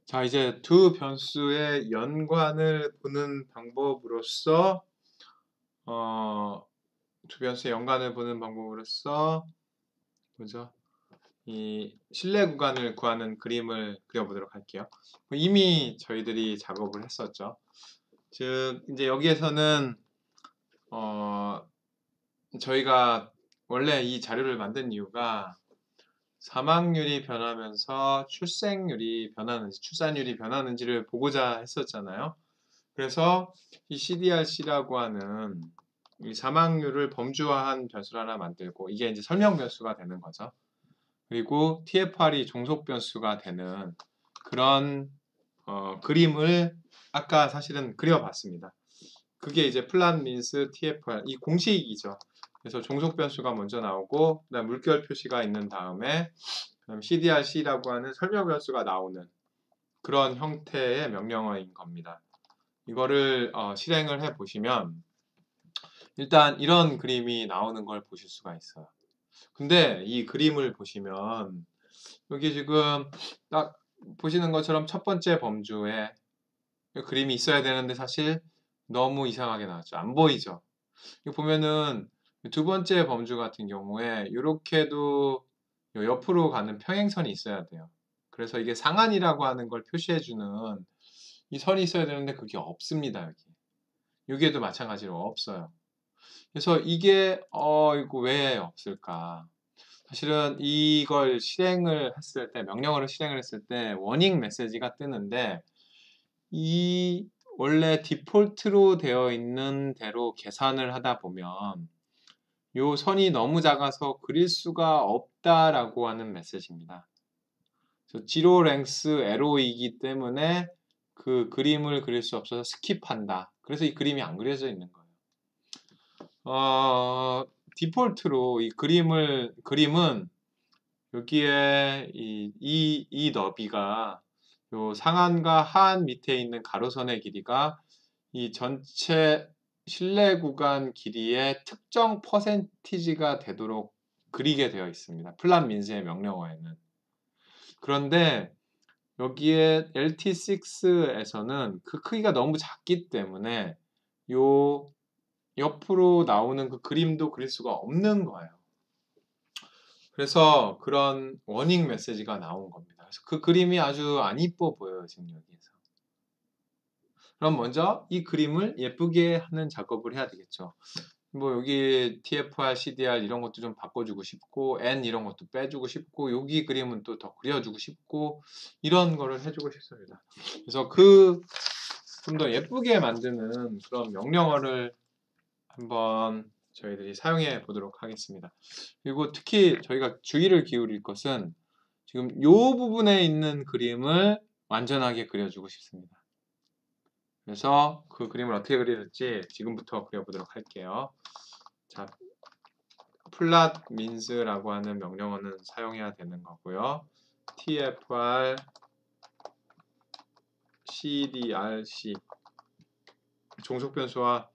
자, 이제 두 변수의 연관을 보는 방법으로서 어, 두 변수의 연관을 보는 방법으로서 뭐죠? 이 실내 구간을 구하는 그림을 그려보도록 할게요. 이미 저희들이 작업을 했었죠. 즉, 이제 여기에서는 어, 저희가 원래 이 자료를 만든 이유가 사망률이 변하면서 출생률이 변하는지, 출산율이 변하는지를 보고자 했었잖아요. 그래서 이 CDRC라고 하는 이 사망률을 범주화한 변수를 하나 만들고 이게 이제 설명 변수가 되는 거죠. 그리고 TFR이 종속 변수가 되는 그런 그림을 아까 사실은 그려봤습니다. 그게 이제 플랫 민스 TFR 이 공식이죠. 그래서 종속 변수가 먼저 나오고 그다음 물결 표시가 있는 다음에 그다음 CDRC라고 하는 설명 변수가 나오는 그런 형태의 명령어인 겁니다. 이거를 실행을 해 보시면 일단 이런 그림이 나오는 걸 보실 수가 있어요. 근데 이 그림을 보시면 여기 지금 딱 보시는 것처럼 첫 번째 범주에 그림이 있어야 되는데 사실 너무 이상하게 나왔죠. 안 보이죠? 이거 보면은 두 번째 범주 같은 경우에 이렇게도 옆으로 가는 평행선이 있어야 돼요. 그래서 이게 상한이라고 하는 걸 표시해주는 이 선이 있어야 되는데 그게 없습니다. 여기. 여기에도 마찬가지로 없어요. 그래서 이게 이거 왜 없을까? 사실은 이걸 실행을 했을 때 명령어를 실행을 했을 때 워닝 메시지가 뜨는데 이 원래 디폴트로 되어 있는 대로 계산을 하다 보면 요 선이 너무 작아서 그릴 수가 없다라고 하는 메시지입니다. 그래서 지로 랭스 에로이기 때문에 그 그림을 그릴 수 없어서 스킵한다. 그래서 이 그림이 안 그려져 있는 거예요. 디폴트로 이 그림은 여기에 이 너비가 요 상한과 하한 밑에 있는 가로선의 길이가 이 전체 실내 구간 길이의 특정 퍼센티지가 되도록 그리게 되어 있습니다. 플랫 민스의 명령어에는. 그런데 여기에 LT6에서는 그 크기가 너무 작기 때문에 요 옆으로 나오는 그 그림도 그릴 수가 없는 거예요. 그래서 그런 워닝 메시지가 나온 겁니다. 그래서 그 그림이 아주 안 이뻐 보여요, 지금 여기에서. 그럼 먼저 이 그림을 예쁘게 하는 작업을 해야 되겠죠. 뭐 여기 TFR, CDR 이런 것도 좀 바꿔주고 싶고 N 이런 것도 빼주고 싶고 여기 그림은 또 더 그려주고 싶고 이런 거를 해주고 싶습니다. 그래서 그 좀 더 예쁘게 만드는 그런 명령어를 한번 저희들이 사용해 보도록 하겠습니다. 그리고 특히 저희가 주의를 기울일 것은 지금 이 부분에 있는 그림을 완전하게 그려주고 싶습니다. 그래서 그 그림을 어떻게 그릴지 지금부터 그려보도록 할게요. 자, 플랫 민스라고 하는 명령어는 사용해야 되는 거고요. tfr cdrc 종속 변수와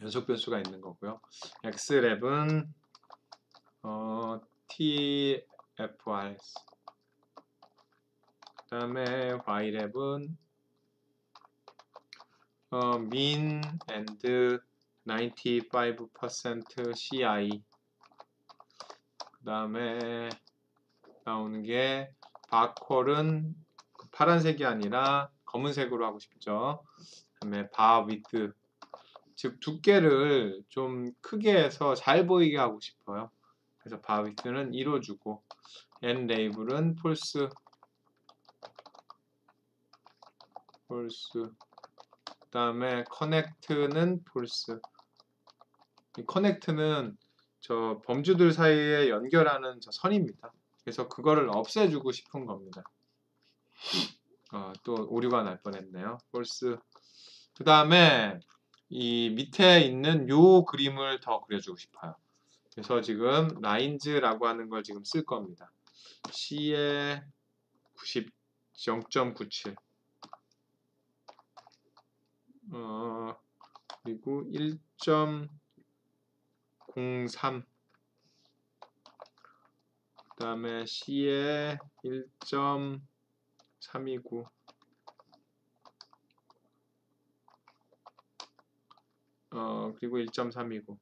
연속 변수가 있는 거고요. x랩은 tfr 그 다음에 y랩은 mean and 95% CI 그 다음에 나오는 게 바퀄은 파란색이 아니라 검은색으로 하고 싶죠. 그 다음에 바 위드 즉 두께를 좀 크게 해서 잘 보이게 하고 싶어요. 그래서 바 위드는 2로 주고 n 레이블은 폴스 그 다음에 커넥트는 폴스 이 커넥트는 저 범주들 사이에 연결하는 저 선입니다. 그래서 그거를 없애주고 싶은 겁니다. 또 오류가 날 뻔했네요. 폴스. 그 다음에 이 밑에 있는 요 그림을 더 그려주고 싶어요. 그래서 지금 라인즈라고 하는 걸 지금 쓸 겁니다. C에 0.97 그리고 1.03 그 다음에 C에 1.05 329 그리고 1.329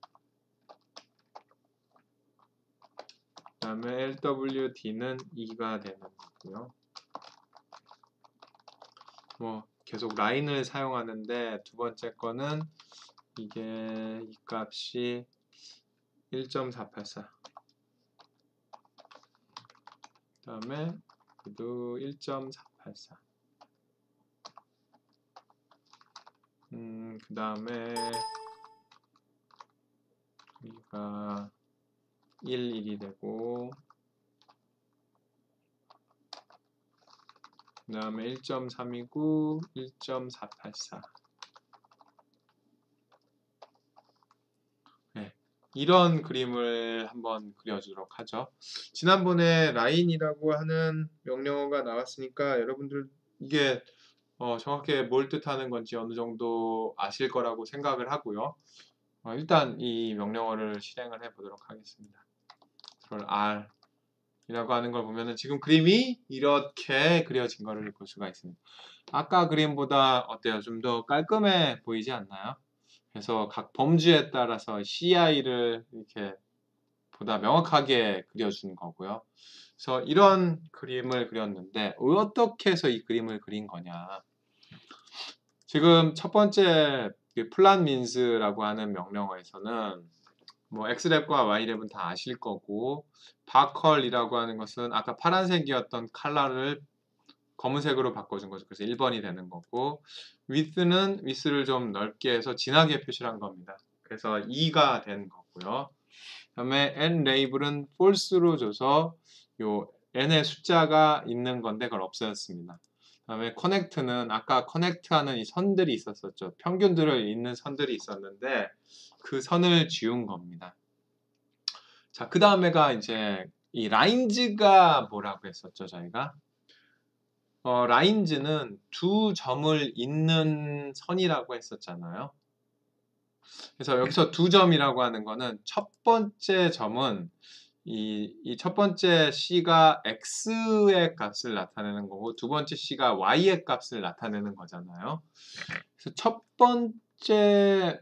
그 다음에 LWD는 2가 되는 거고요. 뭐 계속 라인을 사용하는데 두 번째 거는 이게 이 값이 1.484 그 다음에 얘도 1.484 그 다음에 여기가 1이 되고 그 다음에 1.329 1.484 네, 이런 그림을 한번 그려주도록 하죠. 지난번에 라인이라고 하는 명령어가 나왔으니까 여러분들 이게 정확히 뭘 뜻하는 건지 어느 정도 아실 거라고 생각을 하고요. 일단 이 명령어를 실행을 해 보도록 하겠습니다. R 이라고 하는 걸 보면은 지금 그림이 이렇게 그려진 거를 볼 수가 있습니다. 아까 그림보다 어때요? 좀 더 깔끔해 보이지 않나요? 그래서 각 범주에 따라서 CI를 이렇게 보다 명확하게 그려준 거고요. 그래서 이런 그림을 그렸는데 어떻게 해서 이 그림을 그린 거냐? 지금 첫 번째 플랫민스라고 하는 명령어에서는 뭐 X랩과 Y랩은 다 아실 거고 바컬이라고 하는 것은 아까 파란색이었던 컬러를 검은색으로 바꿔준 거죠. 그래서 1번이 되는 거고 width는 width를 좀 넓게 해서 진하게 표시를 한 겁니다. 그래서 2가 된 거고요. 그 다음에 nlabel은 false로 줘서 요 n의 숫자가 있는 건데 그걸 없애졌습니다. 그 다음에 connect는 아까 connect하는 이 선들이 있었었죠. 평균들을 잇는 선들이 있었는데 그 선을 지운 겁니다. 자, 그 다음에가 이제 이 라인즈가 뭐라고 했었죠, 저희가? 라인즈는 두 점을 잇는 선이라고 했었잖아요. 그래서 여기서 두 점이라고 하는 거는 첫 번째 점은 이 첫 번째 C가 X의 값을 나타내는 거고 두 번째 C가 Y의 값을 나타내는 거잖아요. 그래서 첫 번째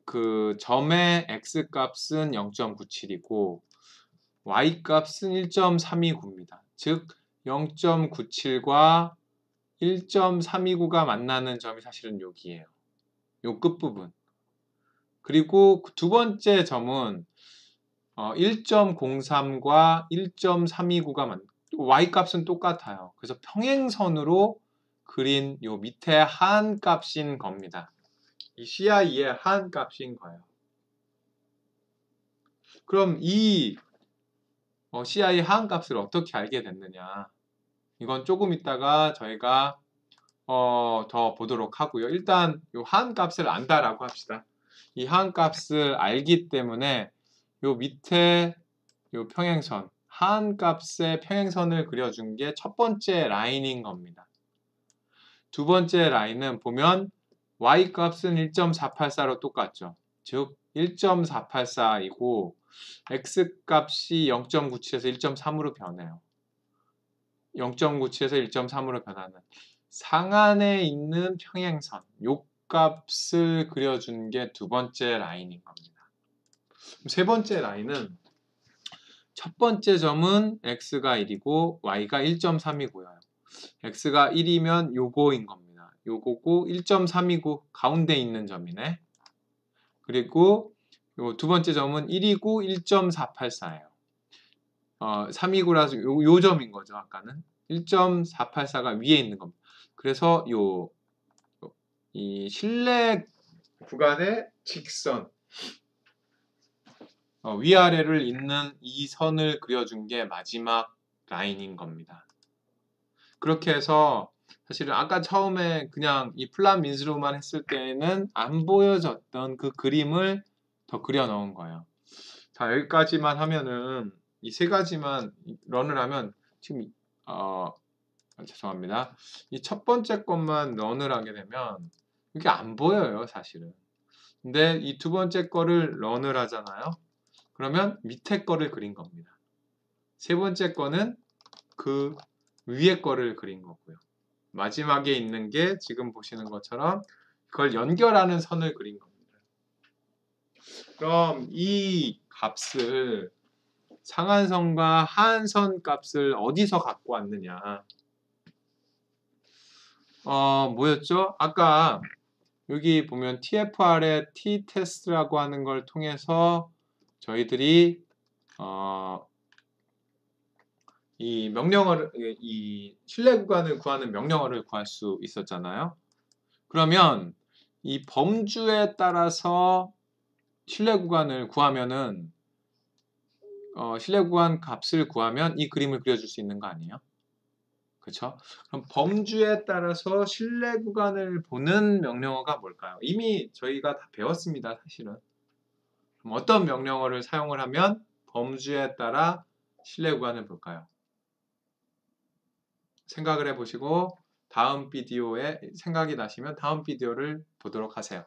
그 점의 X 값은 0.97이고 Y 값은 1.329입니다. 즉 0.97과 1.329가 만나는 점이 사실은 여기예요. 요 끝부분. 그리고 두 번째 점은 1.03과 1.329가 Y 값은 똑같아요. 그래서 평행선으로 그린 요 밑에 한 값인 겁니다. 이 CI의 한 값인 거예요. 그럼 이 CI 하한 값을 어떻게 알게 됐느냐? 이건 조금 있다가 저희가 더 보도록 하고요. 일단 이 하한 값을 안다라고 합시다. 이 하한 값을 알기 때문에 요 밑에 요 평행선 하한 값의 평행선을 그려준 게 첫 번째 라인인 겁니다. 두 번째 라인은 보면 y 값은 1.484로 똑같죠. 즉 1.484이고 x 값이 0.97에서 1.3으로 변해요. 0.97에서 1.3으로 변하는 상안에 있는 평행선 요 값을 그려준 게 두 번째 라인인 겁니다. 세 번째 라인은 첫 번째 점은 x가 1이고 y가 1.3이고요. x가 1이면 요거인 겁니다. 요거고 1.3이고 가운데 있는 점이네. 그리고 요 두 번째 점은 1이고 1.484예요. 3이고라서 요 점인 거죠. 아까는 1.484가 위에 있는 겁니다. 그래서 이 실내 구간의 직선 위아래를 잇는 이 선을 그려준 게 마지막 라인인 겁니다. 그렇게 해서 사실은 아까 처음에 그냥 이 플랫민스로만 했을 때는 안 보여졌던 그 그림을 더 그려 넣은 거예요. 자, 여기까지만 하면은 이 세 가지만 런을 하면 지금 죄송합니다. 이 첫 번째 것만 런을 하게 되면 이게 안 보여요, 사실은. 근데 이 두 번째 거를 런을 하잖아요. 그러면 밑에 거를 그린 겁니다. 세 번째 거는 그 위에 거를 그린 거고요. 마지막에 있는 게 지금 보시는 것처럼 그걸 연결하는 선을 그린 겁니다. 그럼 이 값을 상한선과 하한선 값을 어디서 갖고 왔느냐? 뭐였죠? 아까 여기 보면 TFR의 t-test라고 하는 걸 통해서 저희들이 이 명령어를 이 실내 구간을 구하는 명령어를 구할 수 있었잖아요. 그러면 이 범주에 따라서 실내 구간을 구하면은 실내 구간 값을 구하면 이 그림을 그려줄 수 있는 거 아니에요? 그렇죠? 그럼 범주에 따라서 실내 구간을 보는 명령어가 뭘까요? 이미 저희가 다 배웠습니다, 사실은. 그럼 어떤 명령어를 사용을 하면 범주에 따라 실내 구간을 볼까요? 생각을 해보시고 다음 비디오에 생각이 나시면 다음 비디오를 보도록 하세요.